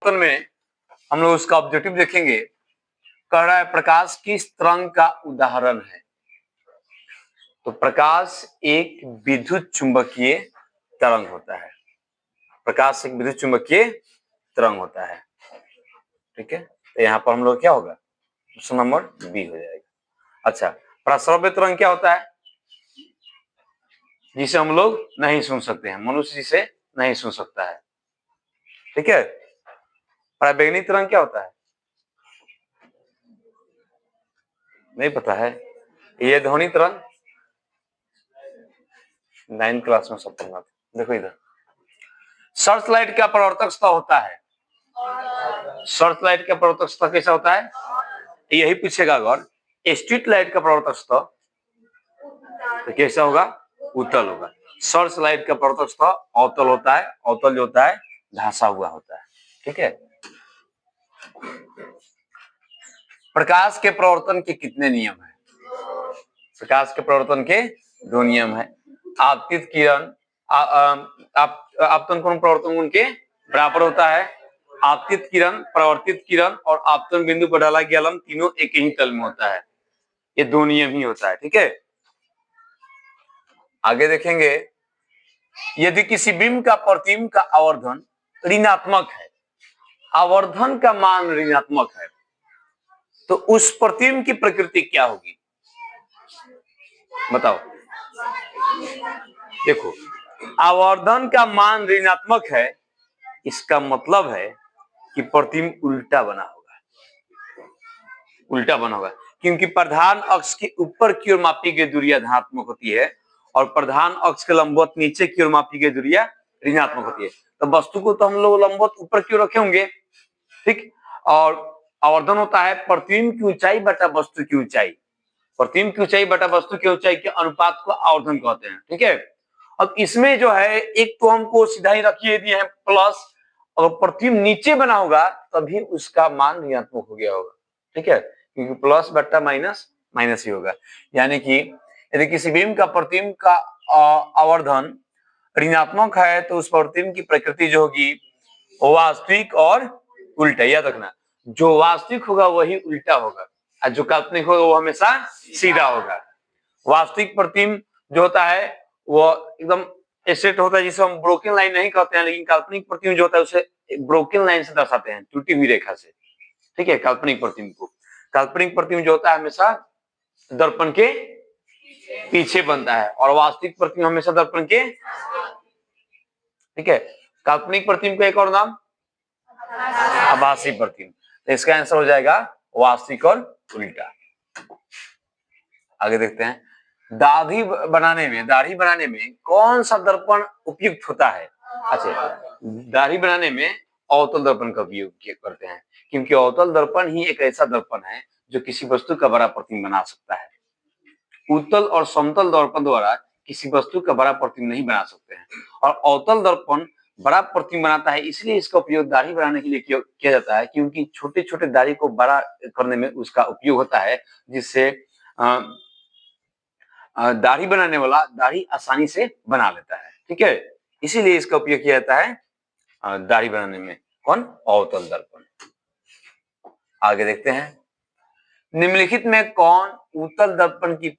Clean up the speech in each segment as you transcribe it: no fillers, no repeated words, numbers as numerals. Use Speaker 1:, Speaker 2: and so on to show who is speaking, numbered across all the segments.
Speaker 1: में हम लोग उसका ऑब्जेक्टिव देखेंगे। कह रहा है प्रकाश किस तरंग का उदाहरण है। तो प्रकाश एक विद्युत चुंबकीय तरंग होता है। प्रकाश एक विद्युत चुंबकीय तरंग होता है। ठीक है, तो यहाँ पर हम लोग क्या होगा, ऑप्शन नंबर बी हो जाएगा। अच्छा, प्रश्रव्य तरंग क्या होता है, जिसे हम लोग नहीं सुन सकते हैं, मनुष्य जिसे नहीं सुन सकता है। ठीक है, पराबैंगनी तरंग क्या होता है, नहीं पता है। ये ध्वनि तरंग 9th क्लास में सब पढ़ना था। देखो इधर, सर्च लाइट का परावर्तक सतह होता है। सर्च लाइट का परावर्तक सतह कैसा होता है, यही पूछेगा। अगर स्ट्रीट लाइट का परावर्तक सतह तो कैसा होगा, उत्तल होगा। सर्च लाइट का परावर्तक सतह अवतल होता है। अवतल जो होता है धंसा हुआ होता है। ठीक है, प्रकाश के प्रवर्तन के कितने नियम है। प्रकाश के प्रवर्तन के 2 नियम है। आपतित किरण आपतन कोण प्रवर्तन कोण के बराबर होता है। आपतित किरण, परावर्तित किरण और आपतन बिंदु पर डाला गया लंब तीनों एक ही तल में होता है। ये 2 नियम ही होता है। ठीक है, आगे देखेंगे, यदि किसी बिंब का प्रतिबिंब का आवर्धन ऋणात्मक है, आवर्धन का मान ऋणात्मक है, तो उस प्रतिबिंब की प्रकृति क्या होगी, बताओ। देखो, आवर्धन का मान ऋणात्मक है, इसका मतलब है कि प्रतिबिंब उल्टा बना होगा। उल्टा बना होगा क्योंकि प्रधान अक्ष के ऊपर की ओर मापी गई दूरियां धनात्मक होती है और प्रधान अक्ष के लंबवत नीचे की ओर मापी गई दूरियां ऋणात्मक होती है। तो वस्तु को तो हम लोग लंबवत ऊपर की ओर रखे होंगे। ठीक, और आवर्धन होता है प्रतिबिंब की ऊंचाई बटा वस्तु की ऊंचाई। प्रतिबिंब की ऊंचाई बटा वस्तु की ऊंचाई के अनुपात को आवर्धन कहते हैं। ठीक है, अब इसमें जो है एक तो हमको सीधा ही रखिए दिए हैं प्लस, अगर प्रतिबिंब नीचे बना होगा तभी उसका मान ऋणात्मक हो गया होगा। ठीक है, क्योंकि प्लस बट्टा माइनस माइनस ही होगा। यानी कि यदि किसी बिंब का प्रतिबिंब का आवर्धन ऋणात्मक है तो उस प्रतिबिंब की प्रकृति जो होगी वो वास्तविक और उल्टा। याद रखना, जो वास्तविक होगा वही उल्टा होगा और जो काल्पनिक होगा वो हमेशा सीधा होगा। वास्तविक प्रतिबिंब जो होता है वो एकदम स्ट्रेट होता है, जिसे हम ब्रोकन लाइन नहीं कहते हैं, लेकिन काल्पनिक प्रतिबिंब जो होता है उसे ब्रोकन लाइन से दर्शाते हैं, टूटी हुई रेखा से। ठीक है, काल्पनिक प्रतिबिंब को, काल्पनिक प्रतिबिंब जो होता है हमेशा दर्पण के पीछे बनता है और वास्तविक प्रतिबिंब हमेशा दर्पण के। ठीक है, काल्पनिक प्रतिबिंब का एक और नाम आभासी प्रतिबिंब। तो इसका आंसर हो जाएगा वास्तविक और उल्टा। आगे देखते हैं, दाढ़ी बनाने में कौन सा दर्पण उपयुक्त होता है। अच्छा, दाढ़ी बनाने में अवतल दर्पण का उपयोग करते हैं, क्योंकि अवतल दर्पण ही एक ऐसा दर्पण है जो किसी वस्तु का बड़ा प्रतिबिंब बना सकता है। उत्तल और समतल दर्पण द्वारा किसी वस्तु का बड़ा प्रतिबिंब नहीं बना सकते हैं, और अवतल दर्पण बड़ा प्रतिबिंब बनाता है, इसलिए इसका उपयोग दाढ़ी बनाने के लिए किया जाता है, क्योंकि छोटे छोटे दाढ़ी को बड़ा करने में उसका उपयोग होता है, जिससे दाढ़ी बनाने वाला दाढ़ी आसानी से बना लेता है। ठीक है, इसीलिए इसका उपयोग किया जाता है दाढ़ी बनाने में। कौन, अवतल दर्पण। आगे देखते हैं, निम्नलिखित में कौन उत्तल दर्पण की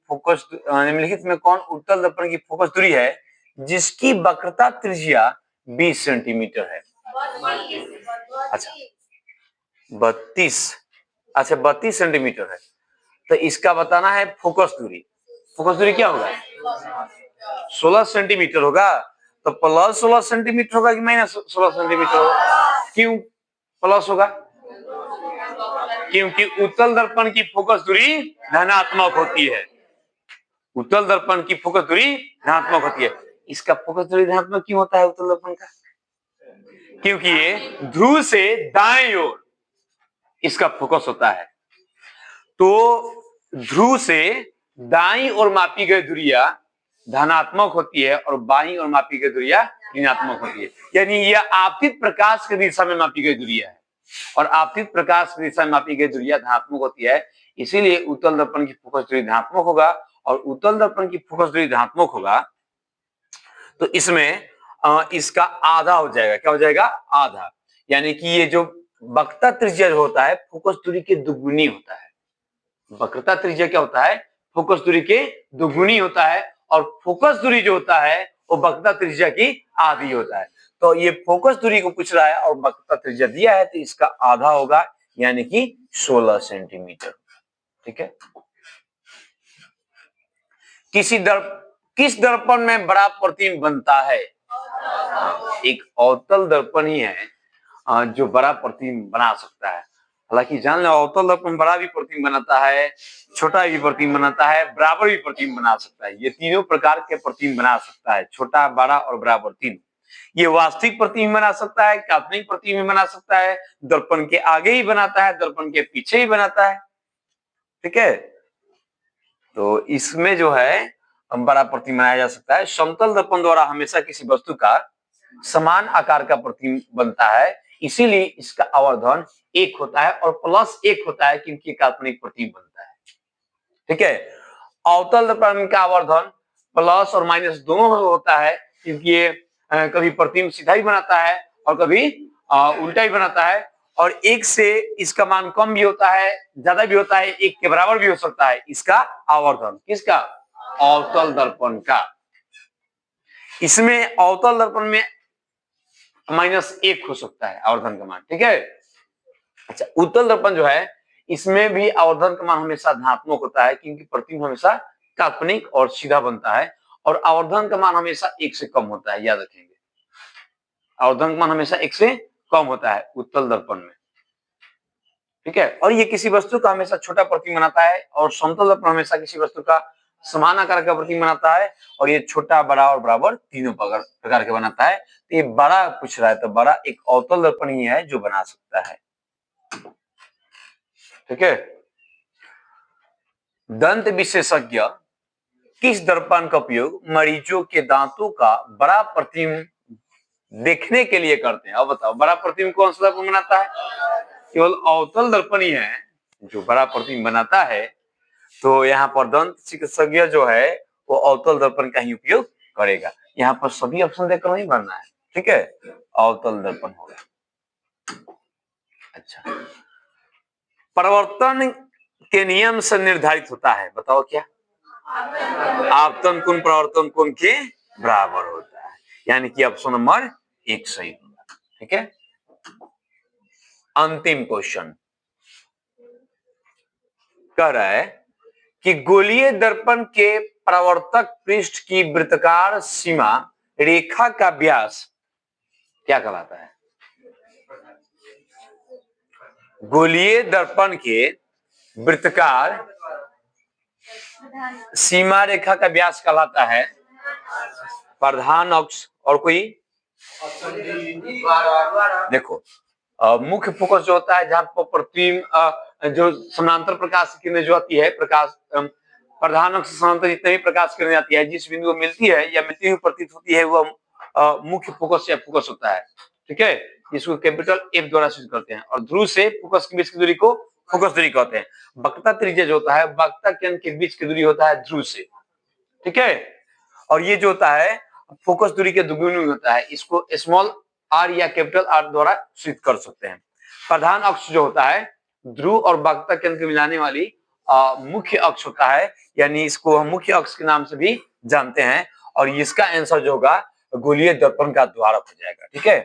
Speaker 1: फोकस दूरी है जिसकी वक्रता त्रिज्या 20 सेंटीमीटर है। अच्छा, 32 सेंटीमीटर है, तो इसका बताना है फोकस दूरी। फोकस दूरी क्या होगा, 16 सेंटीमीटर होगा। तो प्लस 16 सेंटीमीटर होगा कि माइनस 16 सेंटीमीटर होगा। क्यों प्लस होगा, क्योंकि उत्तल दर्पण की फोकस दूरी धनात्मक होती है। उत्तल दर्पण की फोकस दूरी धनात्मक होती है। इसका फोकस दूरी धनात्मक क्यों होता है उत्तल दर्पण का, क्योंकि ये ध्रुव से दाएं ओर इसका फोकस होता है। तो ध्रुव से दाईं ओर मापी गई दूरियां धनात्मक होती है और बाईं ओर मापी गई दूरियां ऋणात्मक होती है। यानी यह आपतित प्रकाश की दिशा में मापी गई दूरियां है और आपतित प्रकाश की दिशा में मापी गई दूरियां धनात्मक होती है। इसीलिए उत्तल दर्पण की फोकस दूरी धनात्मक होगा, और उत्तल दर्पण की फोकस दूरी धनात्मक होगा तो इसमें इसका आधा हो जाएगा। क्या हो जाएगा, आधा, यानी कि ये जो वक्रता त्रिज्या जो होता है फोकस दूरी के दुगुनी होता है। वक्रता त्रिज्या क्या होता है? फोकस दूरी के दुगुनी होता है, और फोकस दूरी जो होता है वो वक्रता त्रिज्या की आधी होता है। तो ये फोकस दूरी को पूछ रहा है और वक्रता त्रिज्या दिया है, तो इसका आधा होगा यानी कि 16 सेंटीमीटर। ठीक है। किस दर्पण में बड़ा प्रतिबिंब बनता है? एक अवतल दर्पण ही है जो बड़ा प्रतिबिंब बना सकता है। हालांकि जान लो अवतल दर्पण बड़ा भी प्रतिबिंब बनाता है, छोटा भी प्रतिबिंब बनाता है, बराबर भी प्रतिबिंब बना सकता है। ये तीनों प्रकार के प्रतिबिंब बना सकता है, छोटा, बड़ा और बराबर तीन। ये वास्तविक प्रतिबिंब बना सकता है, काल्पनिक प्रतिबिंब बना सकता है, दर्पण के आगे ही बनाता है, दर्पण के पीछे ही बनाता है। ठीक है। तो इसमें जो है बड़ा प्रतिबिंब बनाया जा सकता है। समतल दर्पण द्वारा हमेशा किसी वस्तु का समान आकार का प्रतिबिंब बनता है, इसीलिए इसका आवर्धन 1 होता है और प्लस 1 होता है क्योंकि काल्पनिक प्रतिबिंब बनता है। ठीक है। अवतल दर्पण का आवर्धन प्लस और माइनस दोनों होता है क्योंकि ये कभी प्रतिबिंब सीधा भी बनाता है और कभी उल्टा भी बनाता है, और 1 से इसका मान कम भी होता है, ज्यादा भी होता है, 1 के बराबर भी हो सकता है इसका आवर्धन। किसका? अवतल दर्पण का। इसमें अवतल दर्पण में -1 हो सकता है आवर्धन का मान। ठीक है। अच्छा, उत्तल दर्पण जो है इसमें भी आवर्धन का मान हमेशा धनात्मक होता है क्योंकि प्रतिबिंब हमेशा काल्पनिक और सीधा बनता है, और आवर्धन का मान हमेशा 1 से कम होता है, याद रखेंगे। आवर्धन का मान हमेशा 1 से कम होता है उत्तल दर्पण में। ठीक है। और ये किसी वस्तु का हमेशा छोटा प्रतिबिंब बनाता है, और समतल दर्पण हमेशा किसी वस्तु का समान आकार का प्रतिबिंब बनाता है, और ये छोटा, बड़ा और बराबर तीनों प्रकार के बनाता है। तो ये बड़ा पूछ रहा है, तो बड़ा एक अवतल दर्पण ही है जो बना सकता है। ठीक है। दंत विशेषज्ञ किस दर्पण का उपयोग मरीजों के दांतों का बड़ा प्रतिबिंब देखने के लिए करते हैं? अब बताओ, बड़ा प्रतिबिंब कौन सा दर्पण बनाता है? केवल अवतल दर्पण ही है जो बड़ा प्रतिबिंब बनाता है। तो यहाँ पर दंत चिकित्सज्ञ जो है वो अवतल दर्पण का ही उपयोग करेगा। यहाँ पर सभी ऑप्शन देकर नहीं भरना है। ठीक है। अवतल दर्पण होगा। अच्छा, परिवर्तन के नियम से निर्धारित होता है, बताओ क्या? आपतन कोण प्रवर्तन कोण के बराबर होता है, यानी कि ऑप्शन नंबर 1 सही होगा। ठीक है। अंतिम क्वेश्चन कह रहा है कि गोलीय दर्पण के परावर्तक पृष्ठ की वृत्ताकार सीमा रेखा का व्यास क्या कहलाता है? गोलीय दर्पण के वृत्ताकार सीमा रेखा का व्यास कहलाता है प्रधान अक्ष। और कोई? देखो, मुख्य फोकस जो होता है जहां पर प्रतिबिंब जो समानांतर प्रकाश की किरणें जो आती है, प्रकाश प्रधान अक्ष समानांतर जितने भी प्रकाश किरणें आती है, जिस बिंदु को मिलती है या मिलती हुई प्रतीत होती है, वह मुख्य फोकस या फोकस होता है। ठीक है। जिसको कैपिटल F द्वारा सूचित करते हैं, और ध्रुव से फोकस के बीच की दूरी को फोकस दूरी कहते हैं। वक्रता त्रिज्या जो होता है वक्रता केंद्र के बीच की दूरी होता है ध्रुव से। ठीक है। और ये जो होता है फोकस दूरी के दुगुनी होता है, इसको स्मॉल r या कैपिटल R द्वारा सूचित कर सकते हैं। प्रधान अक्ष जो होता है ध्रुव और वक्रता केंद्र को मिलाने वाली मुख्य अक्ष होता है, यानी इसको हम मुख्य अक्ष के नाम से भी जानते हैं, और इसका आंसर जो होगा गोलीय दर्पण का द्वारक हो जाएगा। ठीक है।